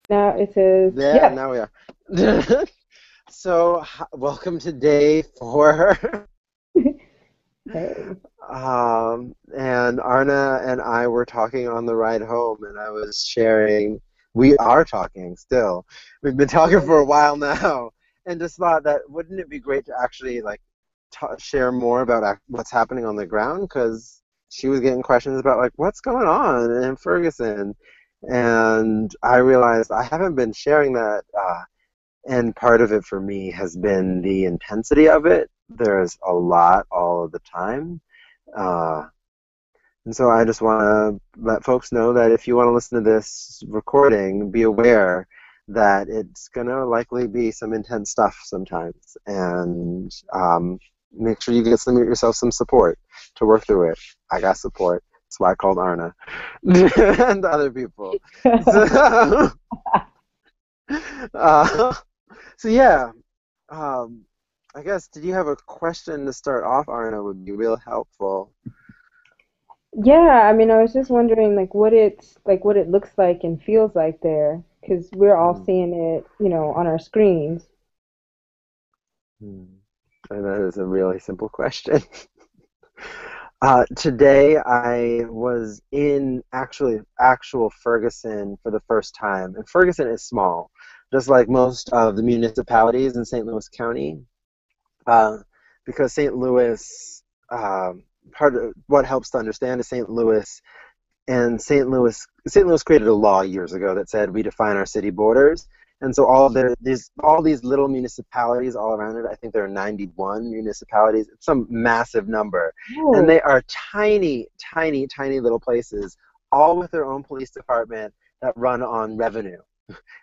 Now it says, Yeah, yep. now we are. So, welcome to day 4. Hey. And Arna and I were talking on the ride home, and I was sharing. We are talking still. We've been talking for a while now, and just thought that wouldn't it be great to actually like share more about what's happening on the ground? Because she was getting questions about like what's going on in Ferguson, and I realized I haven't been sharing that. And part of it for me has been the intensity of it. There's a lot all of the time. Uh, and so I just want to let folks know that if you want to listen to this recording, be aware that it's going to likely be some intense stuff sometimes. And make sure you get yourself some support to work through it. I got support. That's why I called Arna and other people. So, uh, so yeah, Um, I guess, did you have a question to start off, Arna, would be real helpful. Yeah, I mean, I was just wondering, what it looks like and feels like there, because we're all Hmm. seeing it, on our screens. Hmm. And that is a really simple question. Today I was in actual Ferguson for the first time, and Ferguson is small, just like most of the municipalities in St. Louis County, uh, because St. Louis, part of what helps to understand is St. Louis. And St. Louis created a law years ago that said we define our city borders. And so all these little municipalities all around it, I think there are 91 municipalities. It's some massive number. And Oh, they are tiny, tiny, tiny little places, all with their own police department that run on revenue.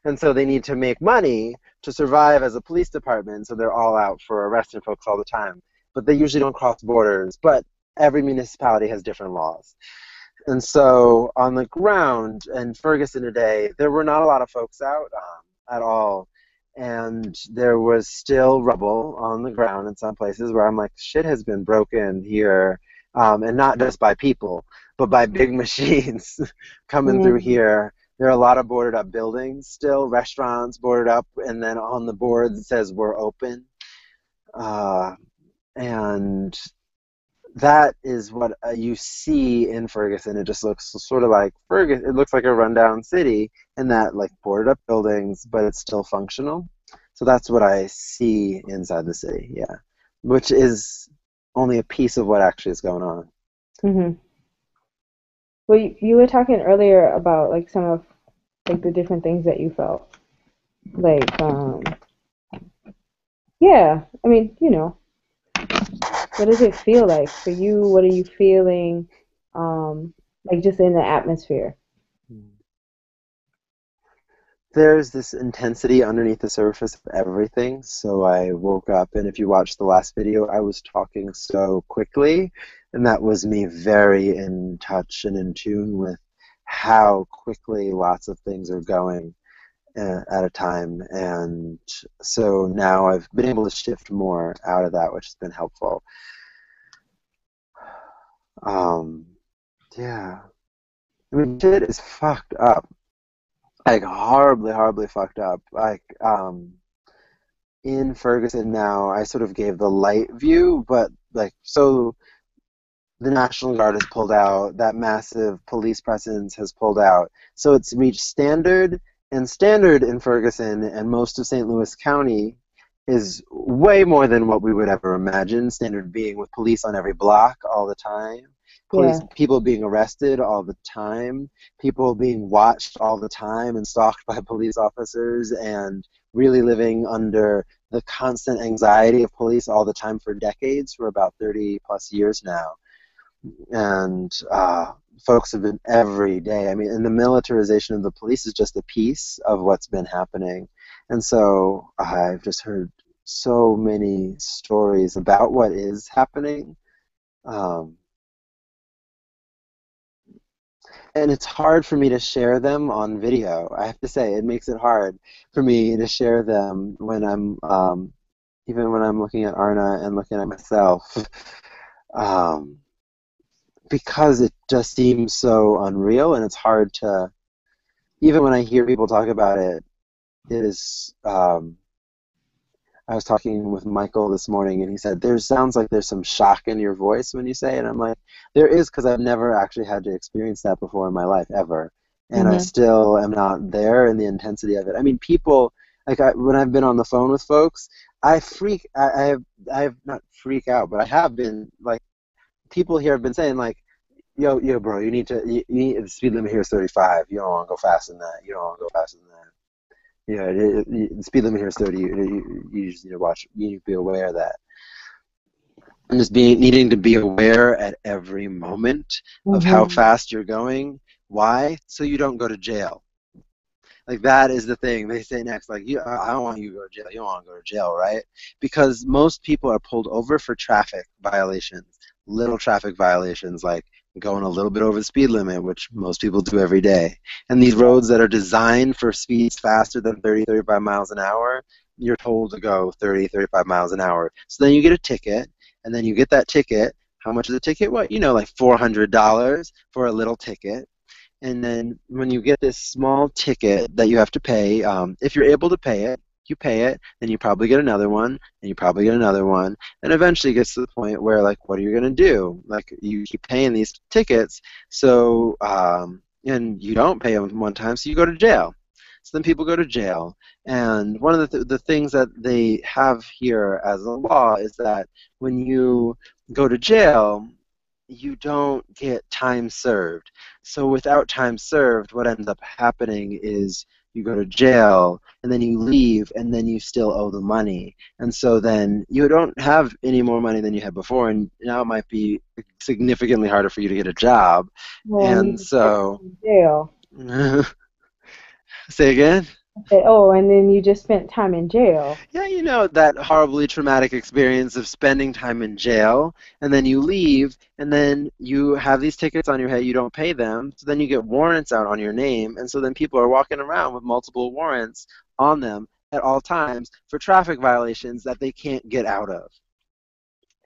And so they need to make money to survive as a police department. So they're all out for arresting folks all the time. But they usually don't cross borders. But every municipality has different laws. And so on the ground in Ferguson today, there were not a lot of folks out at all. And there was still rubble on the ground in some places where I'm like, shit has been broken here. And not just by people, but by big machines coming through mm, here. There are a lot of boarded up buildings still, restaurants boarded up, and then on the boards it says we're open. Uh, and that is what you see in Ferguson. It just looks sort of like Ferguson. It looks like a rundown city, and that like boarded up buildings, but it's still functional. So that's what I see inside the city. Yeah, which is only a piece of what actually is going on. hmm. Well, you were talking earlier about like some of like the different things that you felt. Like, yeah, I mean, what does it feel like for you? What are you feeling, like just in the atmosphere? There's this intensity underneath the surface of everything. So I woke up, and if you watched the last video, I was talking so quickly, and that was me very in touch and in tune with how quickly lots of things are going at a time. And so now I've been able to shift more out of that, which has been helpful. Um, yeah. I mean, shit is fucked up. Like horribly, horribly fucked up. Like, in Ferguson now, I sort of gave the light view, but like, so the National Guard has pulled out, that massive police presence has pulled out. So it's reached standard, and standard in Ferguson and most of St. Louis County is way more than what we would ever imagine. Standard being with police on every block all the time, Yeah. people being arrested all the time, people being watched all the time and stalked by police officers, and really living under the constant anxiety of police all the time for decades, for about 30 plus years now. And folks have been every day. I mean, and the militarization of the police is just a piece of what's been happening. And so I've just heard so many stories about what is happening. Um, and it's hard for me to share them on video. I have to say, it makes it hard for me to share them when even when I'm looking at Arna and looking at myself, um, because it just seems so unreal, and it's hard to even when I hear people talk about it, it is. I was talking with Michael this morning, and he said, "There sounds like there's some shock in your voice when you say it." And I'm like, "There is, because I've never actually had to experience that before in my life ever, and I Mhm. still am not there in the intensity of it." I mean, people like when I've been on the phone with folks, I have not freak out, but I have been like people here have been saying like, yo, bro, the speed limit here is 35. You don't want to go faster than that. You don't want to go faster than that. Yeah, the speed limit here is 30. You just need to watch. You need to be aware of that. And just being needing to be aware at every moment of how Mhm. fast you're going. Why? So you don't go to jail. Like that is the thing they say next. Like I don't want you to go to jail. You don't want to go to jail, right? Because most people are pulled over for traffic violations, little traffic violations, like going a little bit over the speed limit, which most people do every day. And these roads that are designed for speeds faster than 30, 35 miles an hour, you're told to go 30, 35 miles an hour. So then you get a ticket, and then you get that ticket. How much is the ticket? What, like $400 for a little ticket. And then when you get this small ticket that you have to pay, if you're able to pay it, you pay it, then you probably get another one, and you probably get another one, and eventually it gets to the point where, like, what are you going to do? Like, you keep paying these tickets, so, and you don't pay them one time, so you go to jail. So then people go to jail, and one of the things that they have here as a law is that when you go to jail, you don't get time served. So without time served, what ends up happening is you go to jail and then you leave and then you still owe the money. And so then you don't have any more money than you had before, and now it might be significantly harder for you to get a job. Well, and And you spent time so in jail. say again? I said, oh, and then you just spent time in jail. Yeah, that horribly traumatic experience of spending time in jail, and then you leave, and then you have these tickets on your head, you don't pay them, so then you get warrants out on your name, and so then people are walking around with multiple warrants on them at all times for traffic violations that they can't get out of.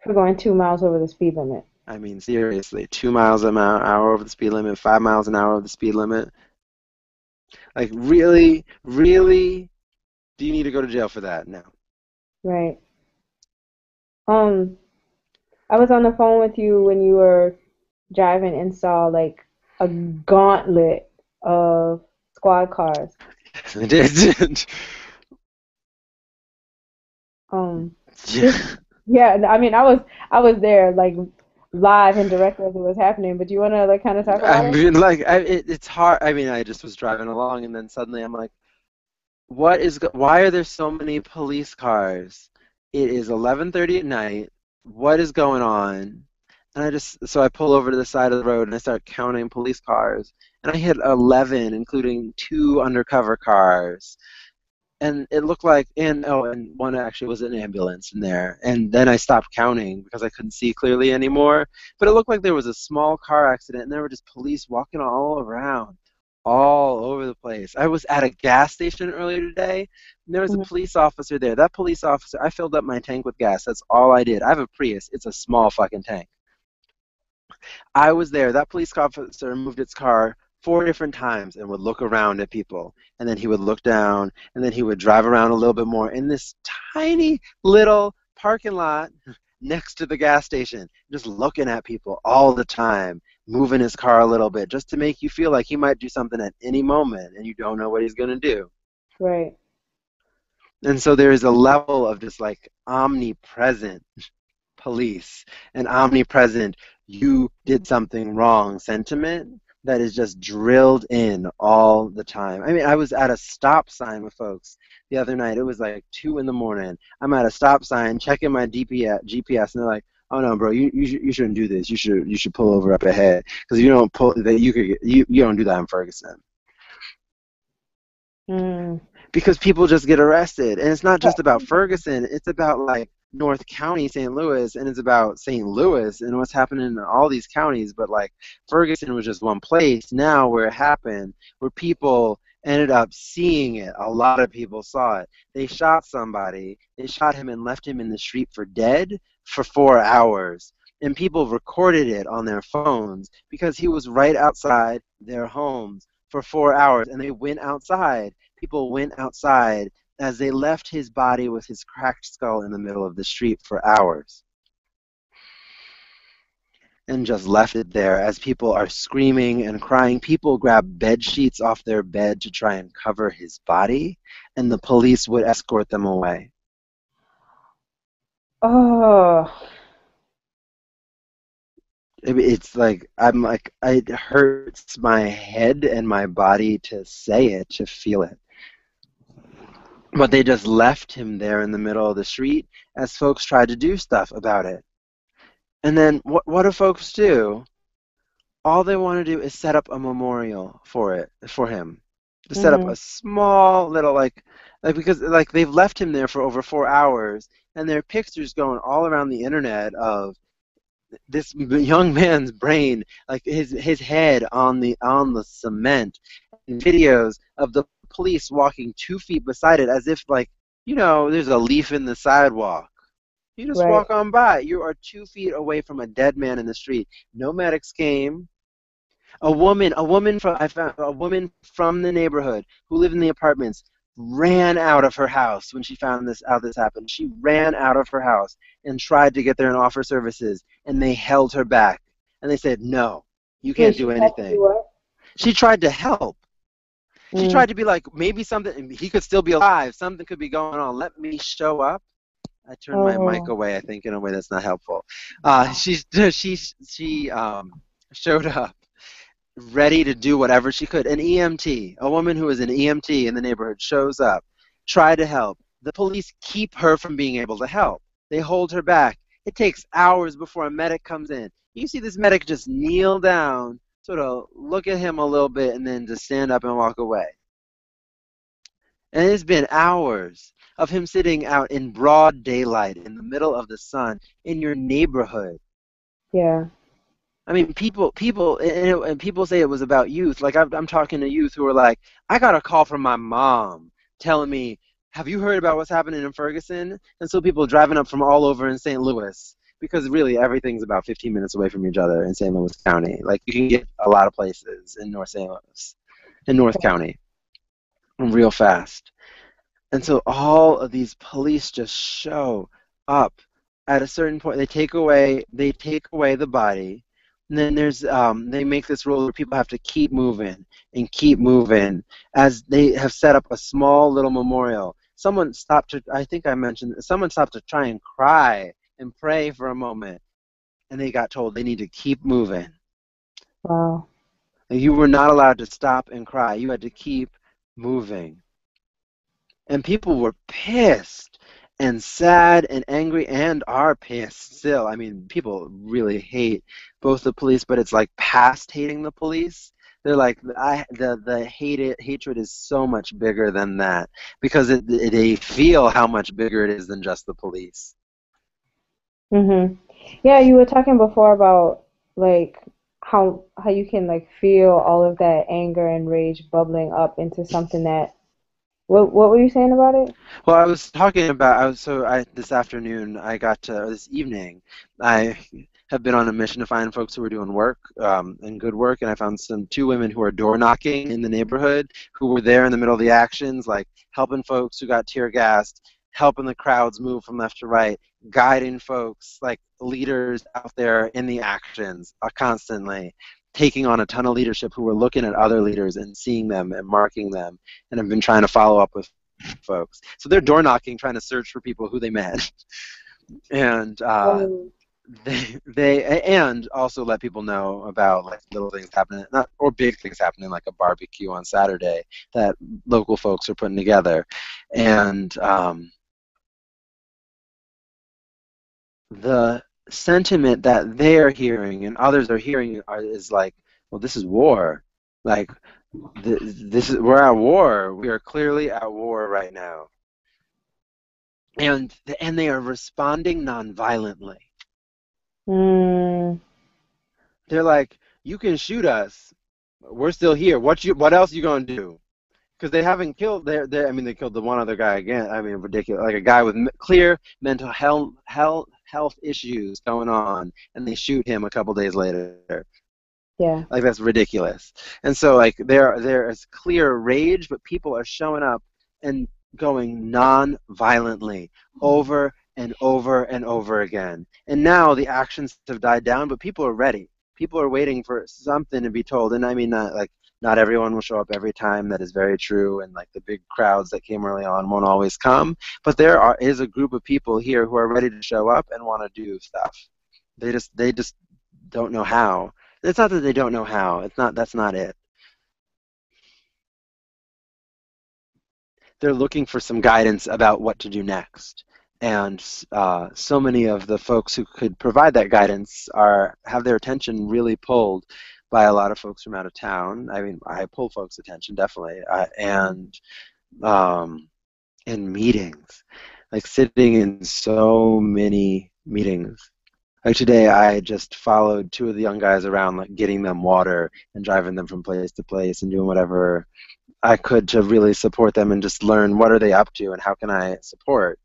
For going 2 miles over the speed limit. I mean, seriously, 2 miles an hour over the speed limit, 5 miles an hour over the speed limit. Like, really, really, do you need to go to jail for that? No. Right. Um, I was on the phone with you when you were driving and saw like a gauntlet of squad cars. It did. Um, just Yeah. yeah, I mean, I was there like live and direct as it was happening. But do you want to like kind of talk I about it? mean, like, it's hard. I mean, I just was driving along, and then suddenly I'm like, why are there so many police cars? It is 11:30 at night. What is going on? And so I pull over to the side of the road and I start counting police cars. And I hit 11, including two undercover cars. And it looked like, and one actually was an ambulance in there. And then I stopped counting because I couldn't see clearly anymore. But it looked like there was a small car accident, and there were just police walking all around, all over the place. I was at a gas station earlier today, and there was a Mhm. police officer there. That police officer, I filled up my tank with gas. That's all I did. I have a Prius. It's a small fucking tank. I was there. That police officer moved its car 4 different times and would look around at people. And then he would look down, and then he would drive around a little bit more in this tiny little parking lot next to the gas station, just looking at people all the time, moving his car a little bit just to make you feel like he might do something at any moment and you don't know what he's going to do. Right. And so there is a level of just like omnipresent police and omnipresent you did something wrong sentiment that is just drilled in all the time. I mean, I was at a stop sign with folks the other night. It was like 2 in the morning. I'm at a stop sign checking my GPS, and they're like, "Oh no, bro, you shouldn't do this. You should pull over up ahead because if you don't pull that you don't do that in Ferguson." Mm. Because people just get arrested. And it's not just about Ferguson, it's about like North County, St. Louis, and it's about St. Louis and what's happening in all these counties. But like Ferguson was just one place now where it happened, where people ended up seeing it. A lot of people saw it. They shot somebody, they shot him and left him in the street for dead for 4 hours. And people recorded it on their phones because he was right outside their homes for 4 hours, and they went outside. People went outside as they left his body with his cracked skull in the middle of the street for hours, and just left it there as people are screaming and crying. People grab bed sheets off their bed to try and cover his body, and the police would escort them away. Oh, It's like I'm like it hurts my head and my body to say it, to feel it. But they just left him there in the middle of the street as folks tried to do stuff about it. And then what do folks do? All they want to do is set up a memorial for him. To set up mhm, a small little like because like they've left him there for over 4 hours, and there are pictures going all around the internet of this young man's brain, like his head on the cement, and videos of the police walking 2 feet beside it as if like there's a leaf in the sidewalk. You just right. walk on by. You are 2 feet away from a dead man in the street. No medics came. I found a woman from the neighborhood who lived in the apartments ran out of her house when she found this out this happened. She ran out of her house and tried to get there and offer services, and they held her back. And they said, "No, you Wait, can't she do tried to do anything." what? She tried to help. She Mm. tried to be like, maybe something, he could still be alive. Something could be going on. Let me show up. I turned my mic Oh, away, I think, in a way that's not helpful. She showed up ready to do whatever she could. An EMT, a woman who is an EMT in the neighborhood, shows up, try to help. The police keep her from being able to help. They hold her back. It takes hours before a medic comes in. You see this medic just kneel down, sort of look at him a little bit, and then just stand up and walk away. And it's been hours of him sitting out in broad daylight in the middle of the sun in your neighborhood. yeah. I mean, and people say it was about youth. Like I'm talking to youth who are like, I got a call from my mom telling me, "Have you heard about what's happening in Ferguson?" And so people driving up from all over in St. Louis, because really everything's about 15 minutes away from each other in St. Louis County. Like you can get a lot of places in North St. Louis, in North County, real fast. And so all of these police just show up at a certain point. They take away the body, and then they make this rule where people have to keep moving and keep moving as they have set up a small little memorial. I think I mentioned, someone stopped to try and cry and pray for a moment, and they got told they need to keep moving. Wow. And you were not allowed to stop and cry. You had to keep moving. And people were pissed and sad and angry and are pissed still. I mean, people really hate both the police, but it's like past hating the police. They're like, hatred is so much bigger than that because they feel how much bigger it is than just the police. Mhm. Yeah, you were talking before about like how you can like feel all of that anger and rage bubbling up into something that what were you saying about it? Well, I was talking about, this afternoon, or this evening, I have been on a mission to find folks who are doing work, and good work, and I found two women who are door knocking in the neighborhood who were there in the middle of the actions, like helping folks who got tear gassed, helping the crowds move from left to right, guiding folks, like leaders out there in the actions, constantly taking on a ton of leadership who were looking at other leaders and seeing them and marking them, and have been trying to follow up with folks. So they're door knocking, trying to search for people who they met, and Um, and also let people know about like little things happening, not or big things happening, like a barbecue on Saturday that local folks are putting together, and the sentiment that they're hearing and others are hearing is like, well, this is war. Like, we're at war. We are clearly at war right now, and they are responding nonviolently. mm, They're like, you can shoot us, we're still here. What else you gonna do? Because they haven't killed I mean, they killed the one other guy again. I mean, ridiculous, like a guy with clear mental health issues going on, and they shoot him a couple days later. Yeah. Like, that's ridiculous. And so, like, there is clear rage, but people are showing up and going non-violently over and over and over again. And now the actions have died down, but people are ready. People are waiting for something to be told. And I mean, not everyone will show up every time. That is very true. And like the big crowds that came early on won't always come. But is a group of people here who are ready to show up and want to do stuff. They just don't know how. It's not that they don't know how. It's not. That's not it. They're looking for some guidance about what to do next. And so many of the folks who could provide that guidance have their attention really pulled by a lot of folks from out of town. I mean, I pull folks' attention definitely, and um, in meetings, like sitting in so many meetings. Like today, I just followed two of the young guys around, like getting them water and driving them from place to place and doing whatever I could to really support them and just learn what are they up to and how can I support.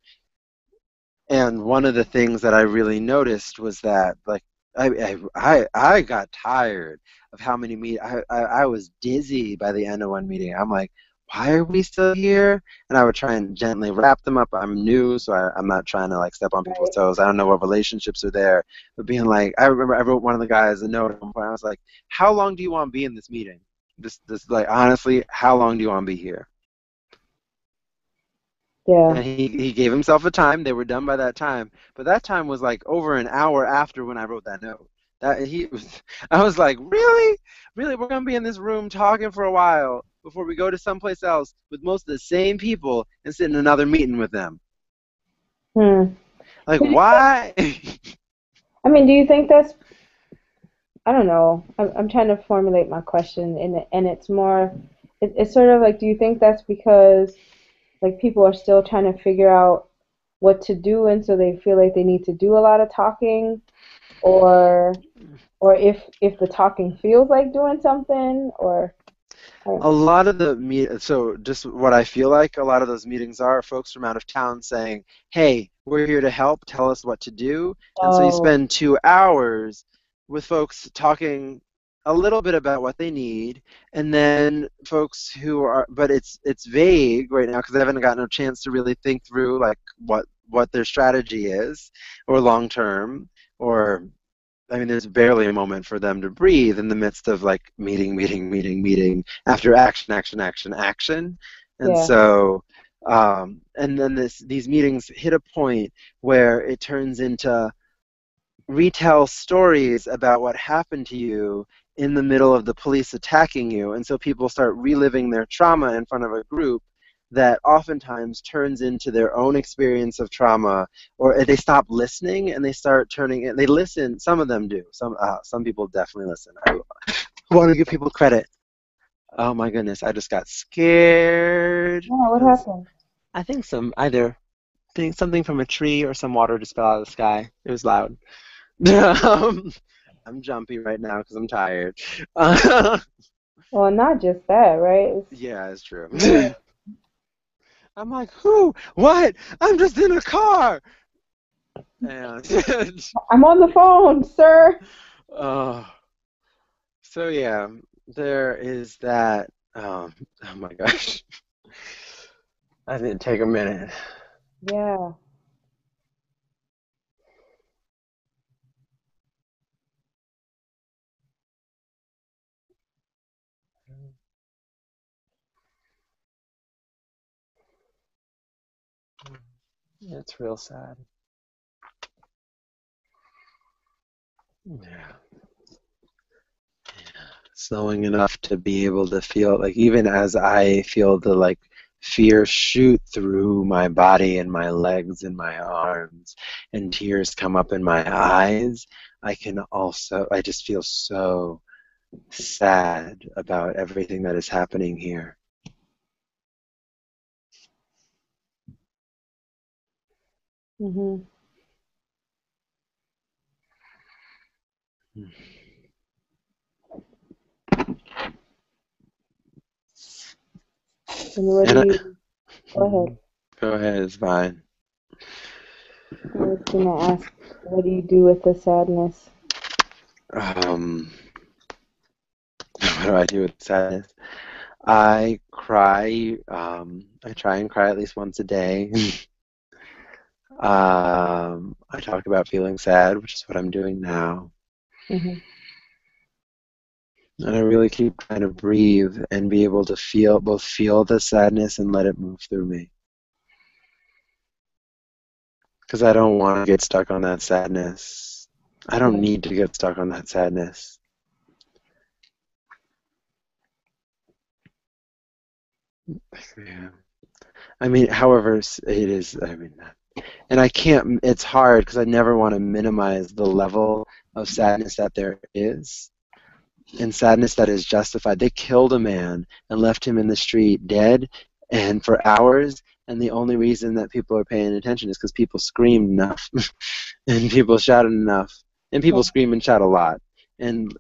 And one of the things that I really noticed was that, like, I got tired of how many I was dizzy by the end of one meeting. I'm like, why are we still here? And I would try and gently wrap them up. I'm new, so I'm not trying to like step on people's Right. toes. I don't know what relationships are there, but being like, I remember I wrote one of the guys a note at one point. I was like, how long do you want to be in this meeting? This like honestly, how long do you want to be here? Yeah. And he gave himself a time. They were done by that time, but that time was like over an hour after when I wrote that note. That he was, I was like, really, really, we're gonna be in this room talking for a while before we go to someplace else with most of the same people and sit in another meeting with them. Hmm. Like, why? I mean, do you think that's, I don't know. I'm trying to formulate my question, and it's more, it's sort of like, do you think that's because like people are still trying to figure out what to do, and so they feel like they need to do a lot of talking, or if the talking feels like doing something, or I don't A know. lot of so just what I feel like a lot of those meetings are folks from out of town saying, hey, we're here to help, tell us what to do. And so you Oh, spend 2 hours with folks talking a little bit about what they need, and then folks who are, but it's vague right now because they haven't gotten a chance to really think through like what their strategy is, or long term, or I mean, there's barely a moment for them to breathe in the midst of like meeting after action, action, action, action. And yeah. so, and then these meetings hit a point where it turns into retell stories about what happened to you in the middle of the police attacking you. And so people start reliving their trauma in front of a group that oftentimes turns into their own experience of trauma, or they stop listening and they start turning it. They listen. Some of them do. Some people definitely listen. I want to give people credit. Oh my goodness, I just got scared Yeah, what because happened? I think something from a tree or some water just fell out of the sky. It was loud. um, I'm jumpy right now because I'm tired. Well, not just that, right? Yeah, it's true. Yeah. I'm like, who? What? I'm just in a car. And I'm on the phone, sir. uh, so yeah, there is that. Oh my gosh, I need to take a minute. Yeah. It's real sad. Yeah, slowing enough to be able to feel like even as I feel the like fear shoot through my body and my legs and my arms and tears come up in my eyes, I just feel so sad about everything that is happening here. Mhm. And what do And you, go ahead. go ahead, it's fine. I was gonna ask, what do you do with the sadness? Um, What do I do with sadness? I cry. I try and cry at least once a day. I talk about feeling sad, which is what I'm doing now. Mhm. And I really keep trying to breathe and be able to both feel the sadness and let it move through me. Because I don't want to get stuck on that sadness. I don't Yeah. need to get stuck on that sadness. Yeah. I mean, however, it is, I mean, and I can't, it's hard because I never want to minimize the level of sadness that there is and sadness that is justified. They killed a man and left him in the street dead and for hours, and the only reason that people are paying attention is because people screamed enough and people shouted enough and people scream and shout a lot and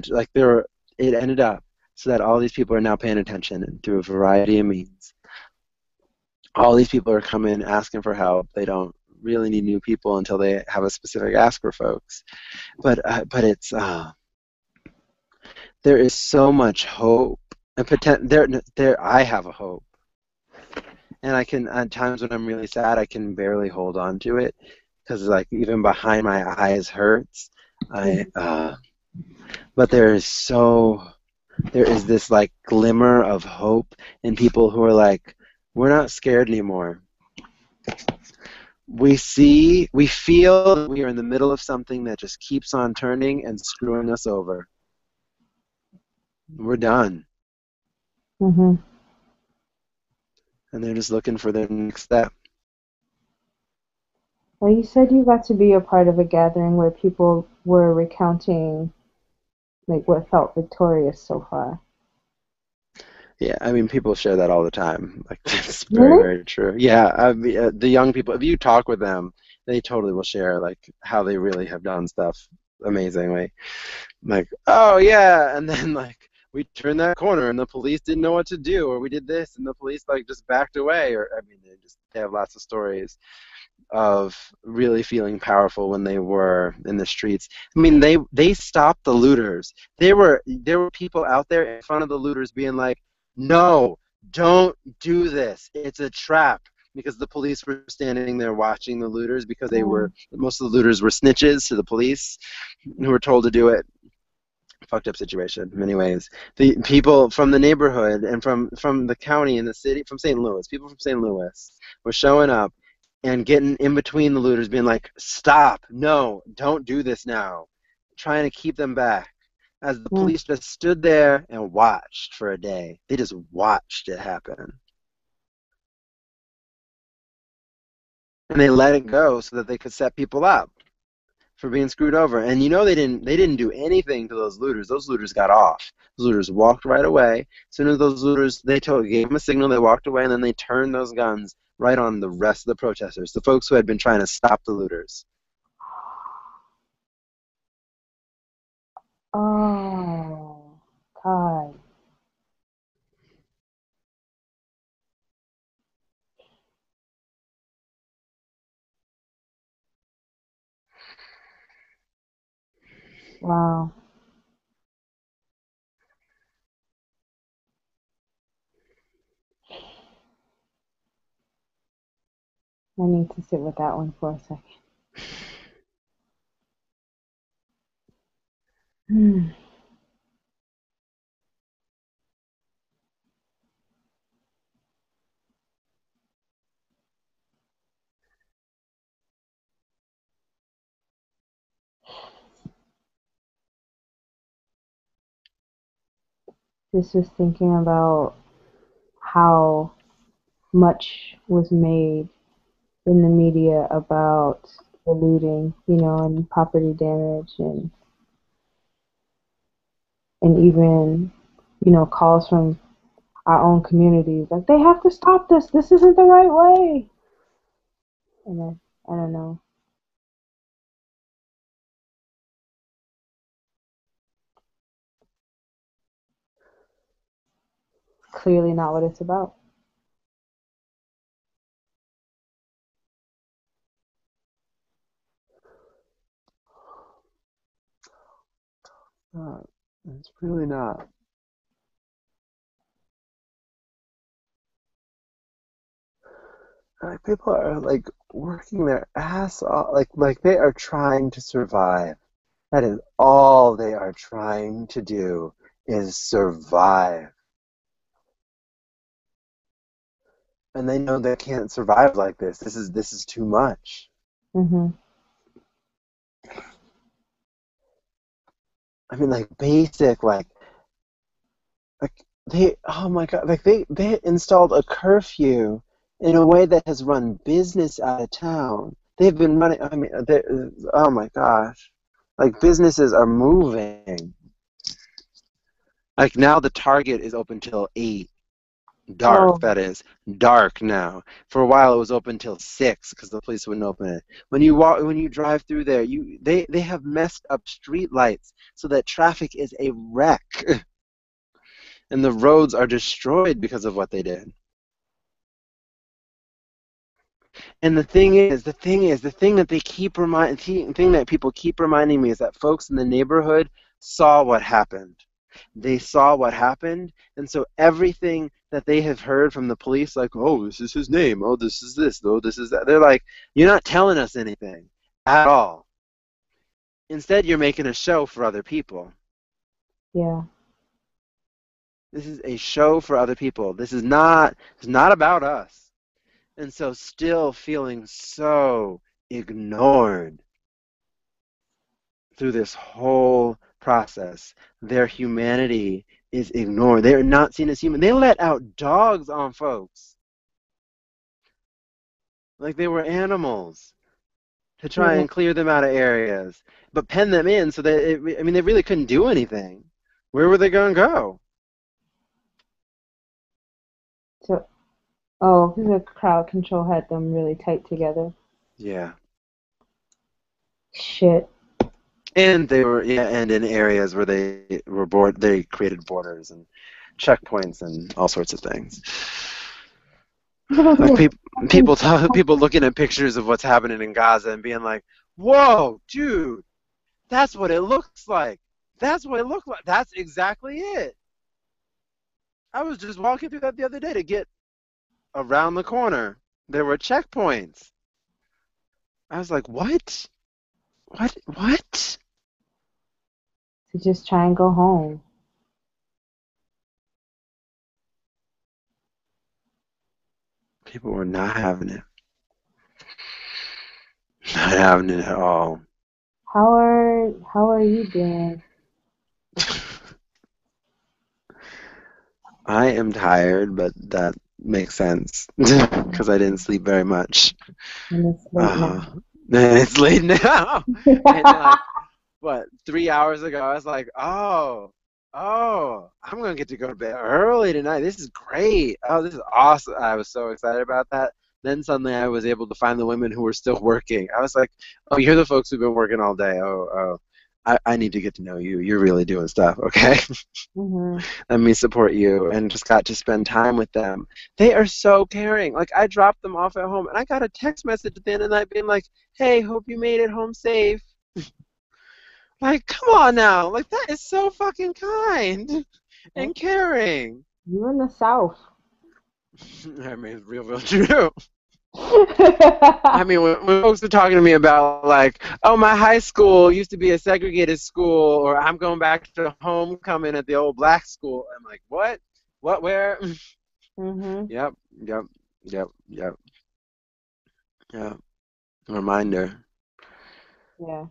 like it ended up so that all these people are now paying attention and through a variety of means. All these people are coming asking for help. They don't really need new people until they have a specific ask for folks. But it's there is so much hope and there I have a hope, and I can at times when I'm really sad I can barely hold on to it because like even behind my eyes hurts. I but there is this like glimmer of hope in people who are like, we're not scared anymore. We feel that we are in the middle of something that just keeps on turning and screwing us over. We're done. Mhm. And they're just looking for their next step. Well, you said you got to be a part of a gathering where people were recounting like what felt victorious so far. Yeah, I mean, people share that all the time. Like, it's very, Really? very true. Yeah, I mean, the young people, if you talk with them, they totally will share, like, how they really have done stuff amazingly. Like, oh, yeah, and then, like, we turned that corner and the police didn't know what to do, or we did this and the police, like, just backed away, or, I mean, they have lots of stories of really feeling powerful when they were in the streets. I mean, they stopped the looters. There were people out there in front of the looters being like, "No, don't do this. It's a trap." Because the police were standing there watching the looters because Mm. most of the looters were snitches to the police who were told to do it. Fucked up situation in many ways. The people from the neighborhood and from the county and the city, from St. Louis, people from St. Louis were showing up and getting in between the looters, being like, "Stop! No, don't do this now," trying to keep them back. As the Mm. police just stood there and watched for a day. They just watched it happen. And they let it go so that they could set people up for being screwed over. And you know they didn't do anything to those looters. Those looters got off. Those looters walked right away. As soon as those looters gave them a signal, they walked away, and then they turned those guns right on the rest of the protesters, the folks who had been trying to stop the looters. Oh, God. Wow. I need to sit with that one for a second. Hmm. Just was thinking about how much was made in the media about the looting, and property damage and even, calls from our own communities like they have to stop this. This isn't the right way. And I don't know. Clearly not what it's about. Uh, it's really not. Like people are like working their ass off, like they are trying to survive. That is all they are trying to do is survive. And they know they can't survive like this. This is too much. Mhm. I mean, like basic, like they, oh my God, like they installed a curfew in a way that has run business out of town. They've been running. I mean, oh my gosh, like businesses are moving. Like now, the Target is open till 8. Dark, Oh, that is. Dark now. For a while it was open till 6 because the police wouldn't open it. When you drive through there, they have messed up street lights so that traffic is a wreck and the roads are destroyed because of what they did. And the thing that they keep thing that people keep reminding me is that folks in the neighborhood saw what happened. They saw what happened, and so everything that they have heard from the police, like, oh, this is his name, oh, this is this, oh, this is that, they're like, you're not telling us anything at all. Instead, you're making a show for other people. yeah. This is a show for other people. It's not about us. And so still feeling so ignored through this whole process. Their humanity is ignored. They are not seen as human. They let out dogs on folks like they were animals to try Yeah. and clear them out of areas, but pen them in so that I mean, they really couldn't do anything. Where were they going to go? So, oh, the crowd control had them really tight together. Yeah. Shit. And they were, yeah, and in areas where they created borders and checkpoints and all sorts of things. Like people looking at pictures of what's happening in Gaza and being like, "Whoa, dude, that's what it looks like. That's what it looked like. That's exactly it." I was just walking through that the other day to get around the corner. There were checkpoints. I was like, "What? What? What?" To just try and go home. People were not having it. Not having it at all. How are you doing? I am tired, but that makes sense because I didn't sleep very much. And it's late Uh, now. and it's late now. And like, what, 3 hours ago, I was like, oh, I'm going to get to go to bed early tonight. This is great. Oh, this is awesome. I was so excited about that. Then suddenly I was able to find the women who were still working. I was like, oh, you're the folks who've been working all day. Oh. I need to get to know you. You're really doing stuff, okay? Mhm. Let me support you, and just got to spend time with them. They are so caring. Like I dropped them off at home and I got a text message at the end of the night being like, hey, hope you made it home safe. Like, come on now. Like that is so fucking kind Yep. and caring. You in the South. I mean, it's real true. I mean, when folks are talking to me about like, oh, my high school used to be a segregated school, or I'm going back to homecoming at the old black school, I'm like, what? What? Where? Mhm. Yep, yep, yep. Yeah, reminder. Yeah.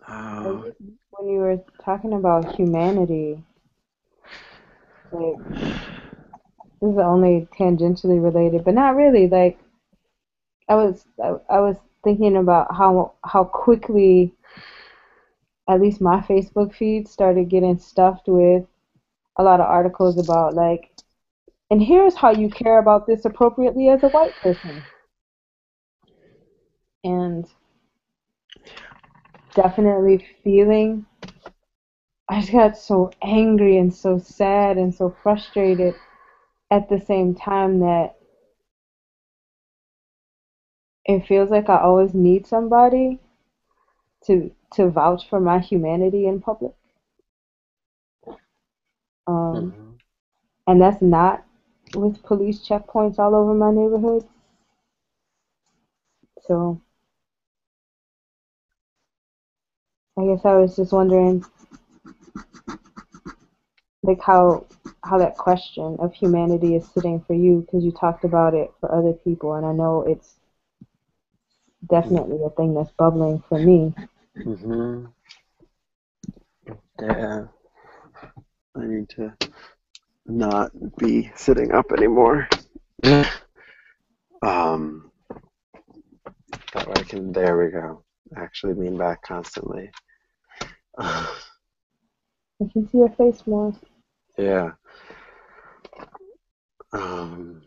Oh, When you were talking about humanity, like this is only tangentially related, but not really. Like I was thinking about how quickly at least my Facebook feed started getting stuffed with a lot of articles about like, and here's how you care about this appropriately as a white person. And definitely feeling, I just got so angry and so sad and so frustrated at the same time that it feels like I always need somebody to vouch for my humanity in public. Um, mhm. and that's not with police checkpoints all over my neighborhood. So I guess I was just wondering, like how that question of humanity is sitting for you, because you talked about it for other people, and I know it's definitely a thing that's bubbling for me. Mm-hmm. Yeah. I need to not be sitting up anymore. um, that way I can, there we go, actually lean back constantly. I can see your face more. Yeah. Um,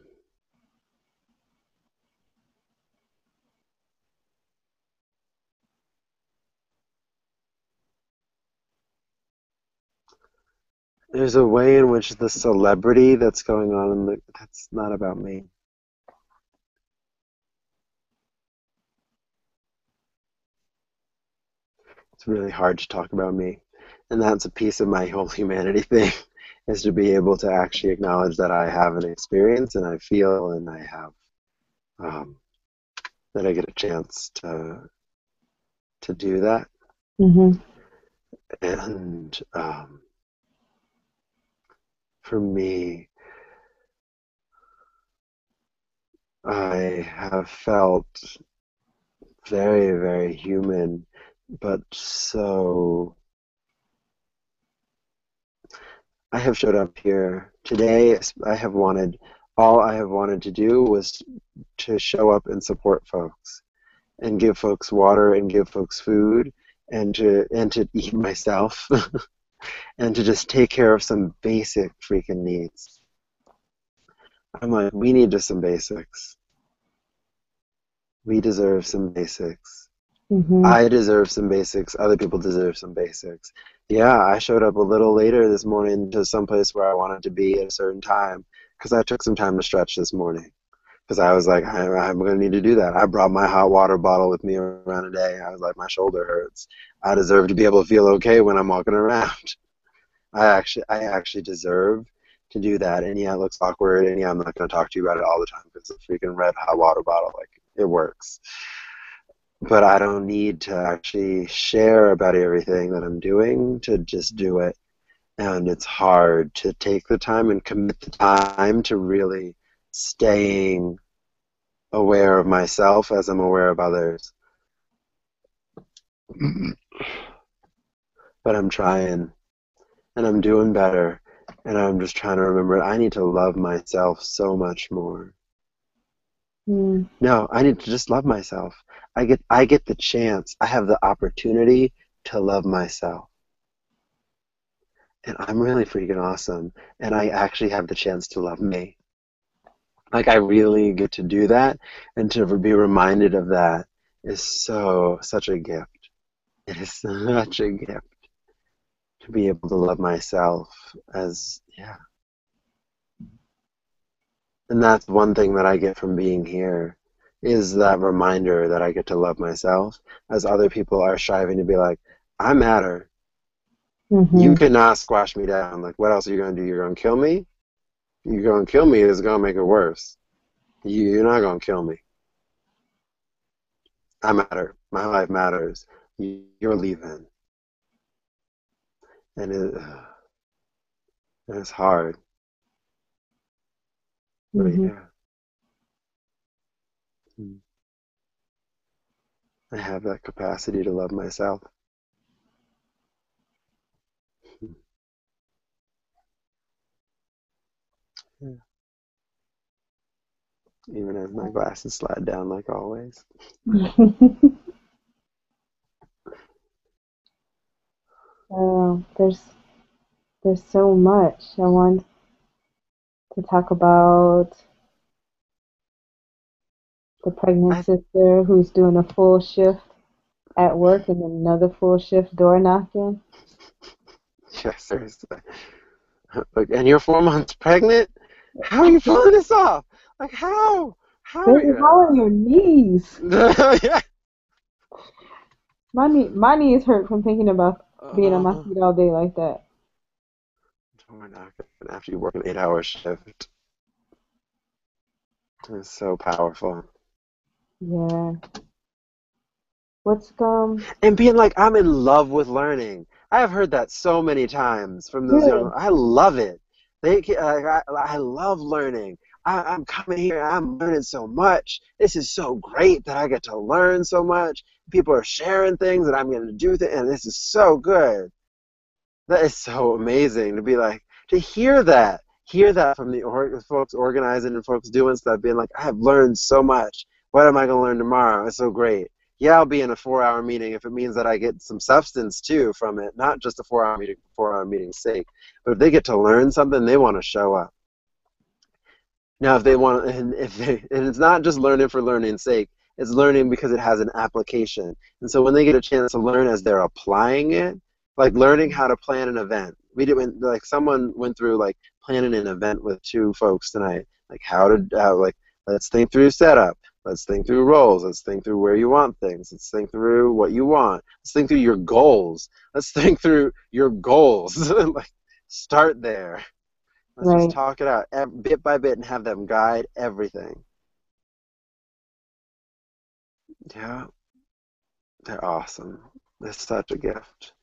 there's a way in which the celebrity that's going on in the, that's not about me. It's really hard to talk about me. And that's a piece of my whole humanity thing, is to be able to actually acknowledge that I have an experience and I feel and I have, um, that I get a chance to do that. Mhm. And for me, I have felt very, very human, but so I have showed up here today. I have wanted, all I have wanted to do was to show up and support folks and give folks water and give folks food and to eat myself and to just take care of some basic freaking needs. I'm like, we need just some basics. We deserve some basics. Mhm. I deserve some basics. Other people deserve some basics. Yeah, I showed up a little later this morning to some place where I wanted to be at a certain time because I took some time to stretch this morning. Because I was like, I'm going to need to do that. I brought my hot water bottle with me around today. I was like, my shoulder hurts. I deserve to be able to feel okay when I'm walking around. I actually deserve to do that. And yeah, it looks awkward. And yeah, I'm not going to talk to you about it all the time because the freaking red hot water bottle, like, it works. But I don't need to actually share about everything that I'm doing to just do it. And it's hard to take the time and commit the time to really staying aware of myself as I'm aware of others. But I'm trying and I'm doing better. And I'm just trying to remember I need to love myself so much more. Mm. No, I need to just love myself. I get the chance. I have the opportunity to love myself. And I'm really freaking awesome. And I actually have the chance to love me. Like, I really get to do that, and to be reminded of that is such a gift. It is such a gift to be able to love myself as, yeah. And that's one thing that I get from being here, is that reminder that I get to love myself as other people are striving to be like, I matter. You Mhm. cannot squash me down. Like, what else are you going to do? You're going to kill me? You're going to kill me is going to make it worse. You're not going to kill me. I matter. My life matters. You're leaving. And it's hard. But Mhm. yeah, I have that capacity to love myself. Yeah. Even as my glasses slide down like always. There's so much I want to talk about. The pregnant I, sister who's doing a full shift at work and then another full shift door knocking. yeah, seriously. Like, and you're 4 months pregnant? How are you pulling this off? Like, how? How are Baby, how you? are your knees? Yeah. My knees hurt from thinking about being on my Uh, feet all day like that. door knocking after you work an 8-hour shift. It's so powerful. Yeah. What's And being like, I'm in love with learning. I have heard that so many times from those young. really? I love it. I love learning. I'm coming here. I'm learning so much. This is so great that I get to learn so much. People are sharing things, and I'm going to do things, and this is so good. That is so amazing to be like to hear that from the folks organizing and folks doing stuff, being like, I have learned so much. What am I going to learn tomorrow? It's so great. Yeah, I'll be in a 4-hour meeting if it means that I get some substance too from it, not just a 4-hour meeting for 4-hour meeting's sake. But if they get to learn something, they want to show up. Now, if they want, and it's not just learning for learning's sake, it's learning because it has an application. And so when they get a chance to learn as they're applying it, like learning how to plan an event. We did like someone went through like planning an event with 2 folks tonight, like like let's think through setup, let's think through roles, let's think through where you want things, let's think through what you want, let's think through your goals, let's think through your goals, like start there. Let's just Right. talk it out bit by bit and have them guide everything. Yeah, they're awesome. They're such a gift.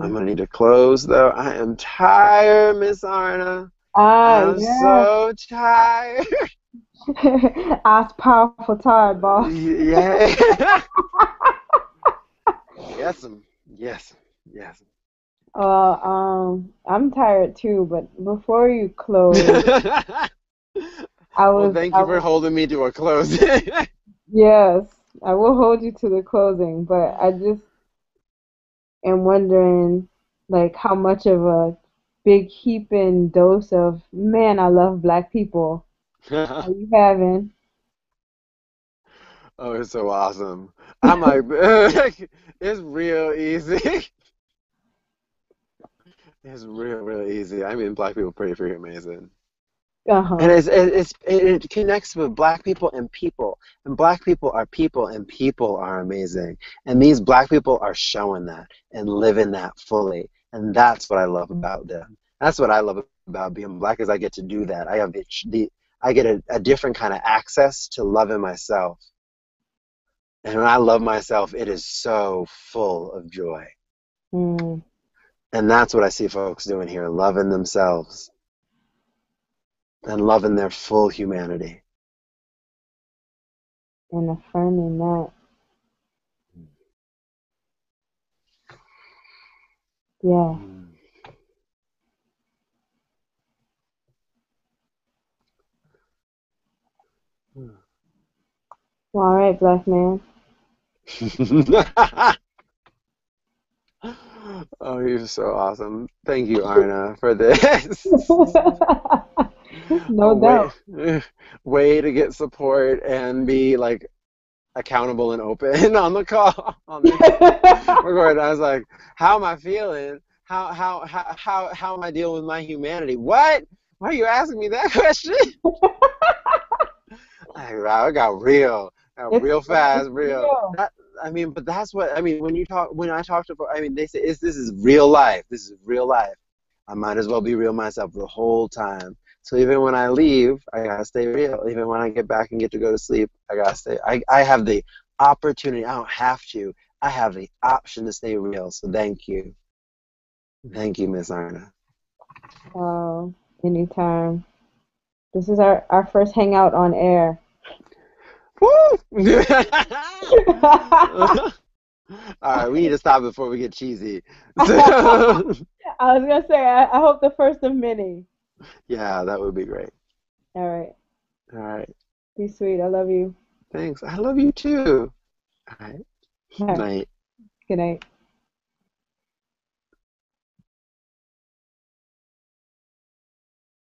I'm Mm. gonna need to close though. I am tired, Miss Arna. Ah, I'm yeah. so tired. Ass powerful tired, boss. Yeah. Yes, yes, yes. I'm tired too, but before you close, I Well, was, thank I you for was, holding me to a close. yes, I will hold you to the closing, but I just am wondering, like, how much of a big heaping dose of, man, I love black people are you having? Oh, it's so awesome. I'm like, it's real easy. It's real easy. I mean, black people are pretty freaking amazing. And Uh-huh. it connects with black and black people and people are amazing. And these black people are showing that and living that fully. And that's what I love about them. That's what I love about being black is I get to do that. I have I get a different kind of access to loving myself. And when I love myself, it is so full of joy. Mm, And that's what I see folks doing here, loving themselves and loving their full humanity. and affirming that. Yeah. Mm. Well, all right, black man. Oh, you're so awesome. Thank you, Arna, for this. No A way, doubt. way to get support and be like accountable and open on the call on this recording. I was like, how am I feeling? How am I dealing with my humanity? What? Why are you asking me that question? Like, wow, it got real. Got real It's fast, real. real. That I mean, but that's what I mean when I talk to I mean they say this is real life. This is real life. I might as well be real myself the whole time. So even when I leave, I gotta stay real. Even when I get back and get to go to sleep, I gotta stay. I have the opportunity. I don't have to. I have the option to stay real. So thank you, Miss Arna. Anytime. This is our first hangout on air. Woo! All right, we need to stop before we get cheesy. I So, was gonna say, I hope the first of many. yeah, that would be great. All right. All right. Be sweet. I love you. Thanks. I love you too. All right. All right. Night. Good night.